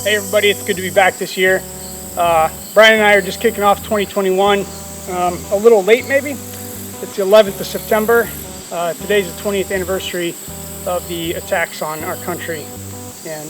Hey everybody, it's good to be back this year. Brian and I are just kicking off 2021, a little late maybe. It's the 11th of September. Today's the 20th anniversary of the attacks on our country. And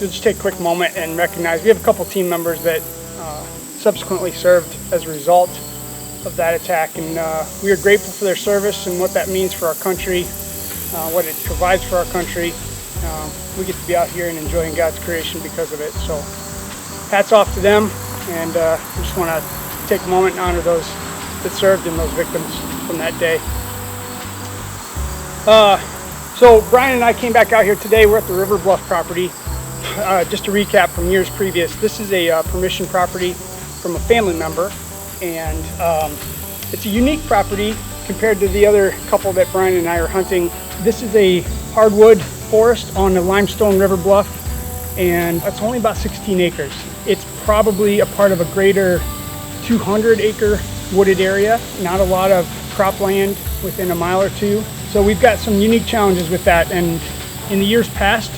we'll just take a quick moment and recognize we have a couple team members that subsequently served as a result of that attack. And we are grateful for their service and what that means for our country, what it provides for our country. We get to be out here and enjoying God's creation because of it. So hats off to them, and we just want to take a moment and honor those that served and those victims from that day. So Brian and I came back out here today. We're at the River Bluff property. Just to recap from years previous, this is a permission property from a family member, and it's a unique property compared to the other couple that Brian and I are hunting. This is a hardwood forest on the limestone river bluff, and it's only about 16 acres. It's probably a part of a greater 200-acre wooded area, not a lot of cropland within a mile or two. So we've got some unique challenges with that, and in the years past,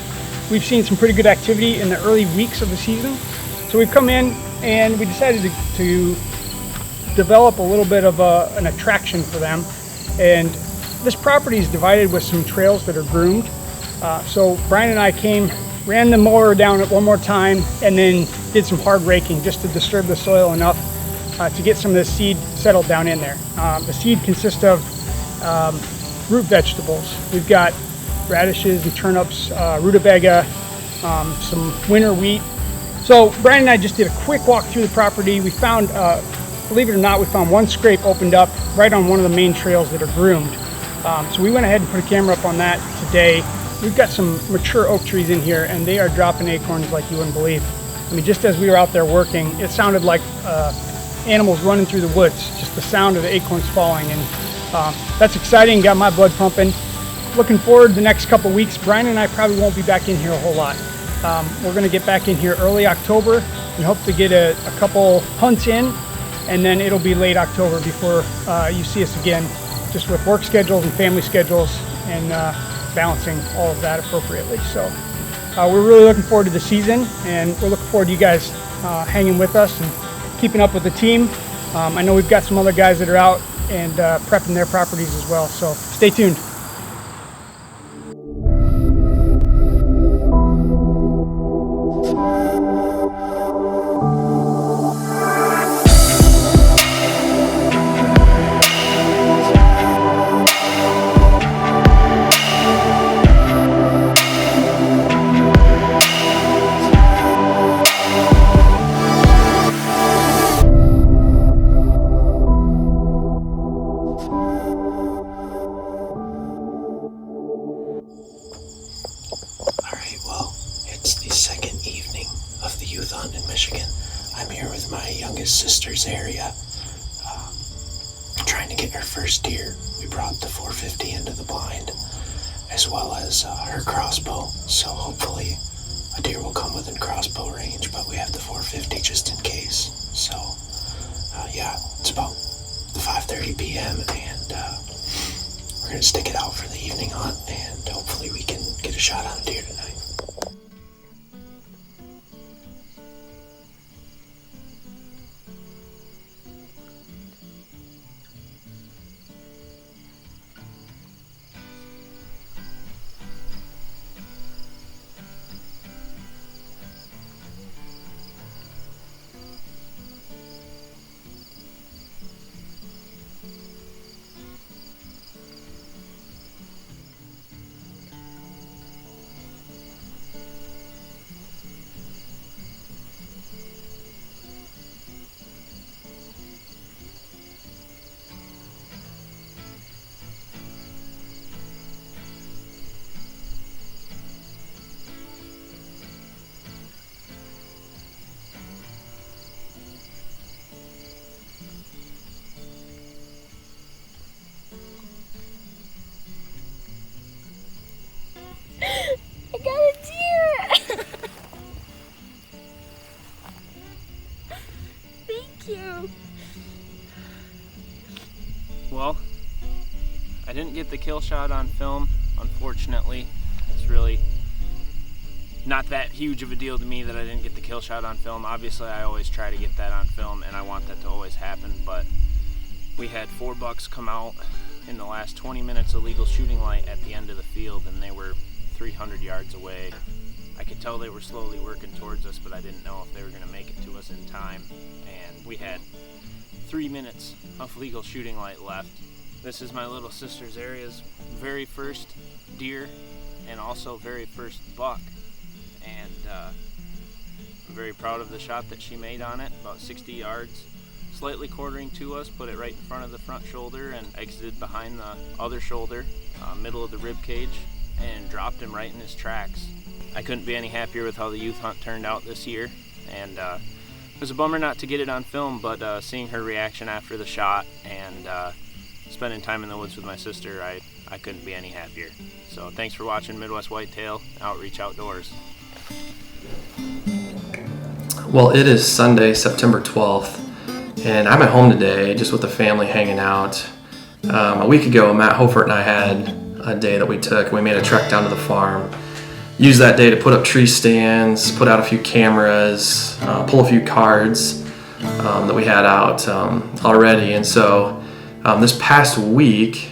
we've seen some pretty good activity in the early weeks of the season. So we've come in and we decided to develop a little bit of an attraction for them. And this property is divided with some trails that are groomed. So Brian and I ran the mower down it one more time, and then did some hard raking just to disturb the soil enough to get some of the seed settled down in there. The seed consists of root vegetables. We've got radishes and turnips, rutabaga, some winter wheat. So Brian and I just did a quick walk through the property. We found, believe it or not, we found one scrape opened up right on one of the main trails that are groomed. So we went ahead and put a camera up on that today. We've got some mature oak trees in here, and they are dropping acorns like you wouldn't believe. I mean, just as we were out there working, it sounded like animals running through the woods, just the sound of the acorns falling, and that's exciting, got my blood pumping. Looking forward to the next couple weeks. Brian and I probably won't be back in here a whole lot. We're gonna get back in here early October and hope to get a couple hunts in, and then it'll be late October before you see us again, just with work schedules and family schedules and balancing all of that appropriately. So we're really looking forward to the season, and we're looking forward to you guys hanging with us and keeping up with the team. I know we've got some other guys that are out and prepping their properties as well, so stay tuned. In Michigan. I'm here with my youngest sister, Zaria, trying to get her first deer. We brought the 450 into the blind, as well as her crossbow, so hopefully a deer will come within crossbow range, but we have the 450 just in case. So yeah, it's about 5:30 p.m. and we're going to stick it out for the evening hunt, and hopefully we can get a shot on a deer tonight. I got a deer! Thank you. Well, I didn't get the kill shot on film, unfortunately. It's really not that huge of a deal to me that I didn't get the kill shot on film. Obviously, I always try to get that on film, and I want that to always happen, but we had 4 bucks come out in the last 20 minutes of legal shooting light at the end of the field, and they were 300 yards away. I could tell they were slowly working towards us, but I didn't know if they were going to make it to us in time, and we had 3 minutes of legal shooting light left. This is my little sister Zaria's very first deer and also very first buck, and I'm very proud of the shot that she made on it, about 60 yards, slightly quartering to us, put it right in front of the front shoulder and exited behind the other shoulder, middle of the rib cage, and dropped him right in his tracks. I couldn't be any happier with how the youth hunt turned out this year, and it was a bummer not to get it on film, but seeing her reaction after the shot and spending time in the woods with my sister, I couldn't be any happier. So thanks for watching Midwest Whitetail Outreach Outdoors. Well, it is Sunday, September 12th, and I'm at home today just with the family hanging out. A week ago, Matt Hofert and I had a day that we took. We made a trek down to the farm. Used that day to put up tree stands, put out a few cameras, pull a few cards that we had out already. And so this past week,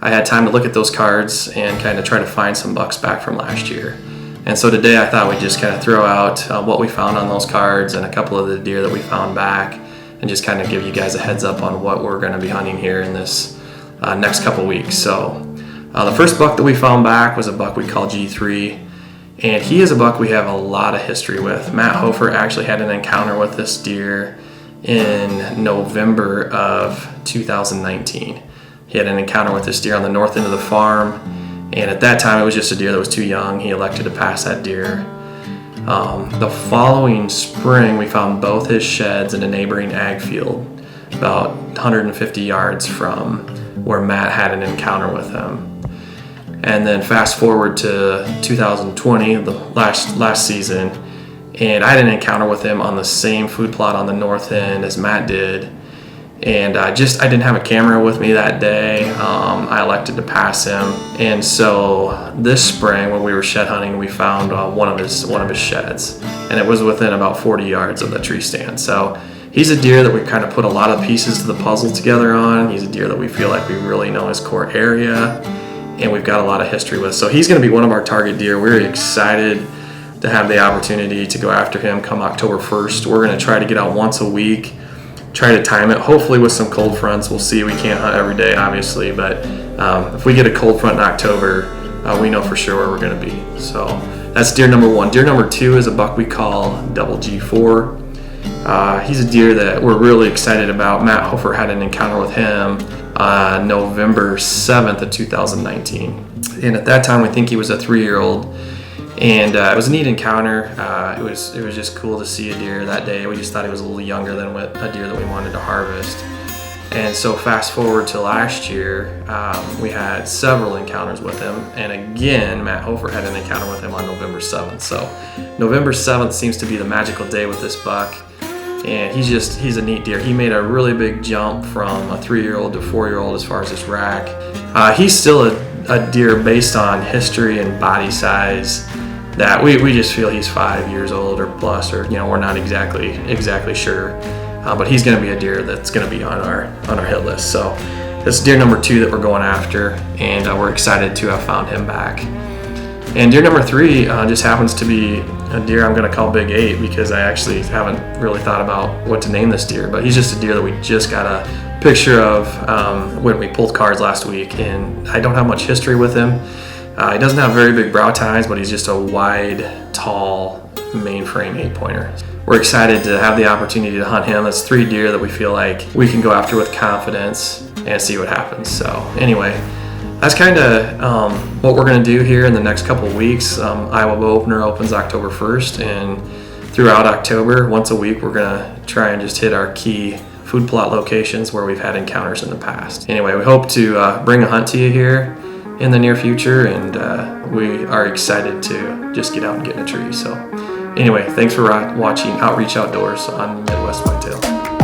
I had time to look at those cards and kind of try to find some bucks back from last year. And so today I thought we'd just kind of throw out what we found on those cards and a couple of the deer that we found back, and just kind of give you guys a heads up on what we're going to be hunting here in this next couple weeks. So the first buck that we found back was a buck we call G3, and he is a buck we have a lot of history with. Matt Hofer actually had an encounter with this deer in November of 2019. He had an encounter with this deer on the north end of the farm, and at that time it was just a deer that was too young. He elected to pass that deer. The following spring, we found both his sheds in a neighboring ag field, about 150 yards from where Matt had an encounter with him. And then fast forward to 2020, the last season, and I had an encounter with him on the same food plot on the north end as Matt did. And I didn't have a camera with me that day. I elected to pass him, and so this spring when we were shed hunting, we found one of his sheds, and it was within about 40 yards of the tree stand. So he's a deer that we kind of put a lot of pieces to the puzzle together on. He's a deer that we feel like we really know his core area, and we've got a lot of history with. So he's going to be one of our target deer. We're excited to have the opportunity to go after him come October 1st. We're going to try to get out once a week. Try to time it, hopefully with some cold fronts. We'll see. We can't hunt every day, obviously, but if we get a cold front in October, we know for sure where we're going to be. So that's deer number 1. Deer number 2 is a buck we call Double G4. He's a deer that we're really excited about. Matt Hofer had an encounter with him November 7th of 2019, and at that time we think he was a 3-year-old. And it was a neat encounter. It was just cool to see a deer that day. We just thought he was a little younger than a deer that we wanted to harvest. And so fast forward to last year, we had several encounters with him. And again, Matt Hofer had an encounter with him on November 7th. So November 7th seems to be the magical day with this buck. And he's a neat deer. He made a really big jump from a 3-year-old to 4-year-old as far as his rack. He's still a deer based on history and body size that we just feel he's 5 years old or plus, or we're not exactly sure, but he's going to be a deer that's going to be on our hit list. So that's deer number 2 that we're going after, and we're excited to have found him back. And deer number 3 just happens to be a deer I'm going to call Big 8, because I actually haven't really thought about what to name this deer, but he's just a deer that we just got a picture of when we pulled cards last week, and I don't have much history with him. He doesn't have very big brow tines, but he's just a wide, tall, mainframe 8-pointer. We're excited to have the opportunity to hunt him. That's 3 deer that we feel like we can go after with confidence and see what happens. So anyway, that's kind of what we're going to do here in the next couple of weeks. Iowa Bow Opener opens October 1st, and throughout October, once a week, we're going to try and just hit our key food plot locations where we've had encounters in the past. Anyway, we hope to bring a hunt to you here in the near future, and we are excited to just get out and get in a tree. So anyway, thanks for watching Outreach Outdoors on Midwest Whitetail.